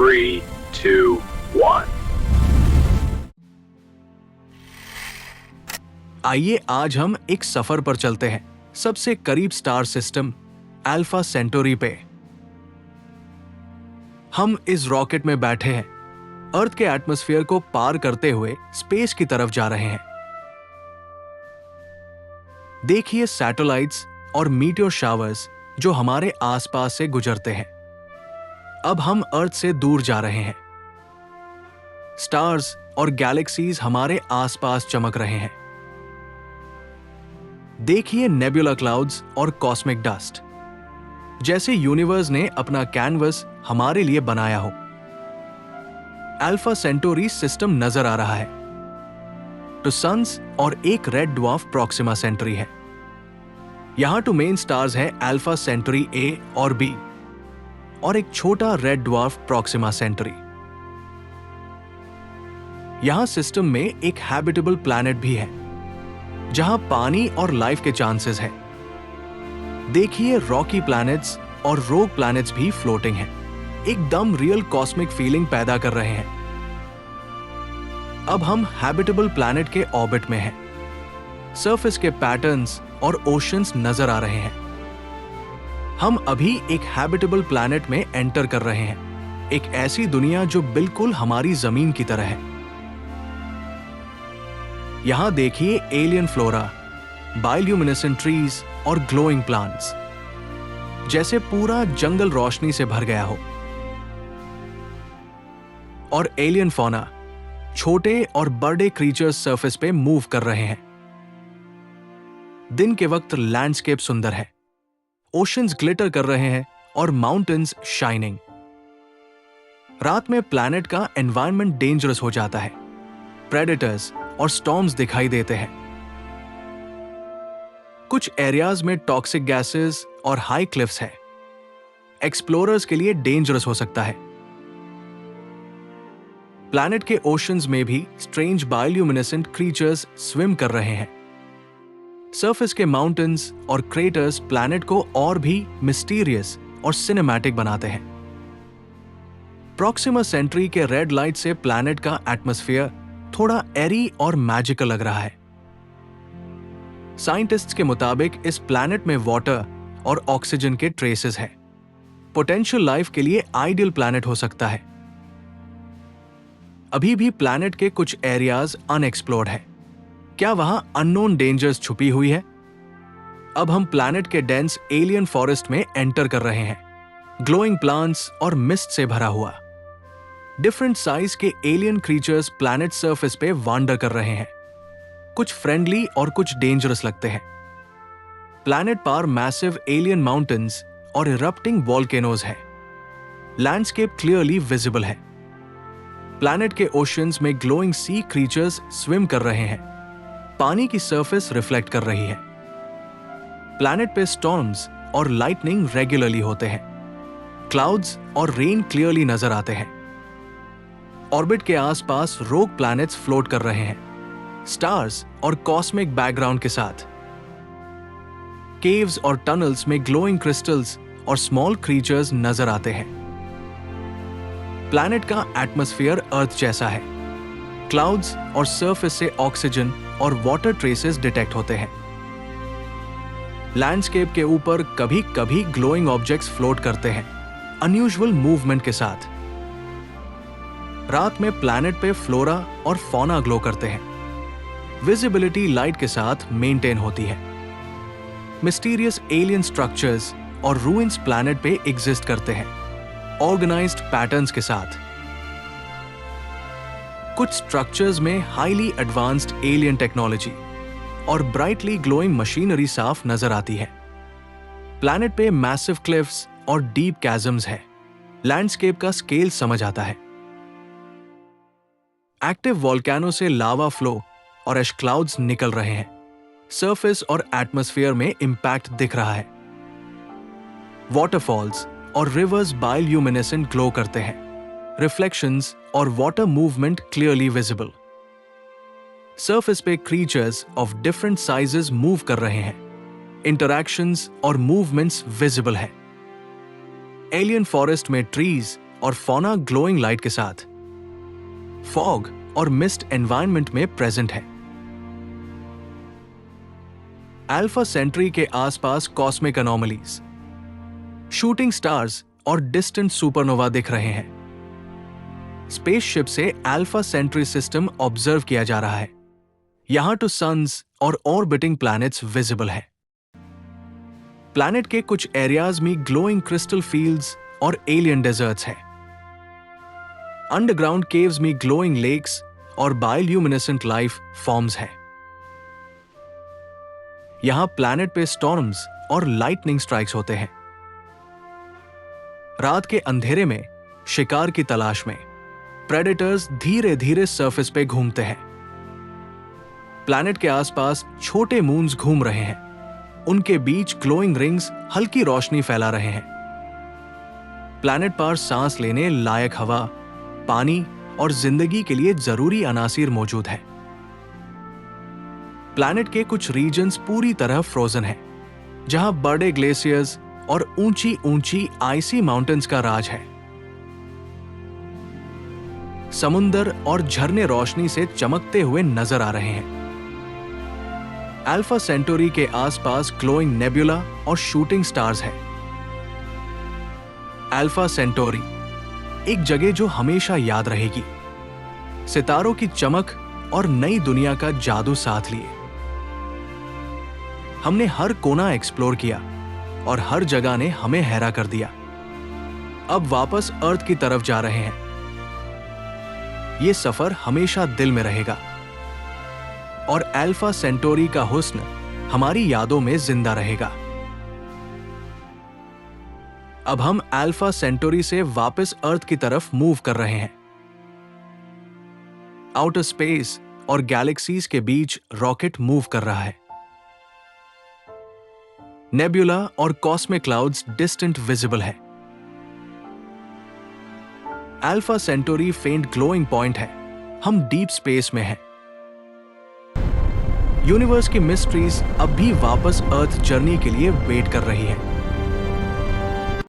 3, 2, 1. आइए आज हम एक सफर पर चलते हैं सबसे करीब स्टार सिस्टम अल्फा सेंटोरी पे। हम इस रॉकेट में बैठे हैं, अर्थ के एटमॉस्फेयर को पार करते हुए स्पेस की तरफ जा रहे हैं। देखिए सैटेलाइट्स और मीटियोर शावर्स जो हमारे आसपास से गुजरते हैं। अब हम अर्थ से दूर जा रहे हैं। स्टार्स और गैलेक्सीज हमारे आसपास चमक रहे हैं। देखिए नेबुला क्लाउड्स और कॉस्मिक डस्ट, जैसे यूनिवर्स ने अपना कैनवस हमारे लिए बनाया हो। अल्फा सेंटोरी सिस्टम नजर आ रहा है तो सन्स और एक रेड ड्वार्फ प्रॉक्सिमा सेंटरी है। यहां टू मेन स्टार्स हैं अल्फा सेंटरी ए और बी और एक छोटा रेड ड्वार्फ प्रॉक्सिमा सेंटरी। यहां सिस्टम में एक हैबिटेबल प्लैनेट भी है जहां पानी और लाइफ के चांसेस हैं। देखिए रॉकी प्लैनेट्स और रोग प्लैनेट्स भी फ्लोटिंग हैं, एकदम रियल कॉस्मिक फीलिंग पैदा कर रहे हैं। अब हम हैबिटेबल प्लैनेट के ऑर्बिट में हैं। सरफेस के पैटर्न्स और ओशंस नजर आ रहे हैं। हम अभी एक हैबिटेबल प्लैनेट में एंटर कर रहे हैं, एक ऐसी दुनिया जो बिल्कुल हमारी जमीन की तरह है। यहां देखिए एलियन फ्लोरा, बायोल्यूमिनेसेंट ट्रीज और ग्लोइंग प्लांट्स, जैसे पूरा जंगल रोशनी से भर गया हो। और एलियन फौना, छोटे और बड़े क्रीचर्स सरफेस पे मूव कर रहे हैं। दिन के वक्त लैंडस्केप सुंदर है, ओशंस ग्लिटर कर रहे हैं और माउंटेन्स शाइनिंग। रात में प्लैनेट का एनवायरनमेंट डेंजरस हो जाता है, प्रेडेटर्स और स्टॉर्म्स दिखाई देते हैं। कुछ एरियाज में टॉक्सिक गैसेस और हाई क्लिफ्स है, एक्सप्लोरर्स के लिए डेंजरस हो सकता है। प्लैनेट के ओशंस में भी स्ट्रेंज बायोल्यूमिनेसेंट क्रीचर्स स्विम कर रहे हैं। सरफेस के माउंटेन्स और क्रेटर्स प्लैनेट को और भी मिस्टीरियस और सिनेमैटिक बनाते हैं। प्रॉक्सिमा सेंटरी के रेड लाइट से प्लैनेट का एटमॉस्फेयर थोड़ा एरी और मैजिकल लग रहा है। साइंटिस्ट्स के मुताबिक इस प्लैनेट में वाटर और ऑक्सीजन के ट्रेसेस हैं। पोटेंशियल लाइफ के लिए आइडियल प्लैनेट हो सकता है। अभी भी प्लैनेट के कुछ एरियाज अनएक्सप्लोर्ड है। क्या वहां अननोन डेंजर्स छुपी हुई है? अब हम प्लैनेट के डेंस एलियन फॉरेस्ट में एंटर कर रहे हैं, ग्लोइंग प्लांट्स और मिस्ट से भरा हुआ। डिफरेंट साइज के एलियन क्रीचर्स प्लैनेट सरफेस पे वांडर कर रहे हैं। कुछ फ्रेंडली और कुछ डेंजरस लगते हैं। प्लैनेट पर मैसिव एलियन माउंटेन्स और इरप्टिंग वॉल्केनोज है। लैंडस्केप क्लियरली विजिबल है। प्लैनेट के ओशंस में ग्लोइंग सी क्रीचर्स स्विम कर रहे हैं। पानी की सरफेस रिफ्लेक्ट कर रही है। प्लैनेट पे स्टॉर्म्स और लाइटनिंग रेगुलरली होते हैं। क्लाउड्स और रेन क्लियरली नजर आते हैं। ऑर्बिट के आसपास रोग प्लैनेट्स फ्लोट कर रहे हैं, स्टार्स और कॉस्मिक बैकग्राउंड के साथ। केव्स और टनल्स में ग्लोइंग क्रिस्टल्स और स्मॉल क्रीचर्स नजर आते हैं। प्लैनेट का एटमॉस्फेयर अर्थ जैसा है। क्लाउड्स और सरफेस से ऑक्सीजन और वाटर ट्रेसेस डिटेक्ट होते हैं। लैंडस्केप के ऊपर कभी कभी ग्लोइंग ऑब्जेक्ट्स फ्लोट करते हैं, अनयूजुअल मूवमेंट के साथ। रात में प्लैनेट पे फ्लोरा और फौना ग्लो करते हैं। विजिबिलिटी लाइट के साथ मेंटेन होती है। मिस्टीरियस एलियन स्ट्रक्चर्स और रूइंस प्लैनेट पे एग्जिस्ट करते हैं, ऑर्गेनाइज्ड पैटर्न्स के साथ। कुछ स्ट्रक्चर्स में हाईली एडवांस्ड एलियन टेक्नोलॉजी और ब्राइटली ग्लोइंग मशीनरी साफ नजर आती है। प्लैनेट पे मैसिव क्लिफ्स और डीप कैज़म्स है। लैंडस्केप का स्केल समझ आता है। एक्टिव वॉल्केनो से लावा फ्लो और एश क्लाउड्स निकल रहे हैं। सरफेस और एटमॉस्फेयर में इंपैक्ट दिख रहा है। वाटरफॉल्स और रिवर्स बायोल्यूमिनेसेंट ग्लो करते हैं। रिफ्लेक्शंस और water movement clearly visible. Surface पे creatures of different sizes move कर रहे हैं। इंटरैक्शंस और मूवमेंट्स विजिबल है। एलियन फॉरेस्ट में ट्रीज और फौना ग्लोइंग लाइट के साथ। फॉग और मिस्ट एनवायरनमेंट में प्रेजेंट है। अल्फा सेंट्री के आसपास कॉस्मिक एनोमलीज, शूटिंग स्टार्स और डिस्टेंट सुपरनोवा दिख रहे हैं। स्पेसशिप से अल्फा सेंट्री सिस्टम ऑब्जर्व किया जा रहा है। यहां टू सन्स और ऑर्बिटिंग प्लैनेट्स विजिबल है। प्लैनेट के कुछ एरियाज में ग्लोइंग क्रिस्टल फील्ड्स और एलियन डेजर्ट्स हैं। अंडरग्राउंड केव्स में ग्लोइंग लेक्स और बायोल्यूमिनेसेंट लाइफ फॉर्म्स हैं। यहां प्लैनेट पे स्टॉर्म्स और लाइटनिंग स्ट्राइक्स होते हैं। रात के अंधेरे में शिकार की तलाश में प्रेडेटर्स धीरे धीरे सरफेस पे घूमते हैं। प्लैनेट के आसपास छोटे मून्स घूम रहे हैं। उनके बीच ग्लोइंग रिंग्स हल्की रोशनी फैला रहे हैं। प्लैनेट पर सांस लेने लायक हवा, पानी और जिंदगी के लिए जरूरी अनासिर मौजूद है। प्लैनेट के कुछ रीजन्स पूरी तरह फ्रोजन हैं, जहां बड़े ग्लेशियर्स और ऊंची ऊंची आइसी माउंटेन्स का राज है। समुंदर और झरने रोशनी से चमकते हुए नजर आ रहे हैं। अल्फा सेंटोरी के आसपास ग्लोइंग नेबुला और शूटिंग स्टार्स है। अल्फा सेंटोरी एक जगह जो हमेशा याद रहेगी, सितारों की चमक और नई दुनिया का जादू साथ लिए। हमने हर कोना एक्सप्लोर किया और हर जगह ने हमें हैरा कर दिया। अब वापस अर्थ की तरफ जा रहे हैं। यह सफर हमेशा दिल में रहेगा और अल्फा सेंटोरी का हुस्न हमारी यादों में जिंदा रहेगा। अब हम अल्फा सेंटोरी से वापस अर्थ की तरफ मूव कर रहे हैं। आउटर स्पेस और गैलेक्सीज के बीच रॉकेट मूव कर रहा है। नेबुला और कॉस्मिक क्लाउड्स डिस्टेंट विजिबल है। अल्फा सेंटोरी फेंट ग्लोइंग पॉइंट है। हम डीप स्पेस में हैं। यूनिवर्स की मिस्ट्रीज अब भी वापस अर्थ जर्नी के लिए वेट कर रही है।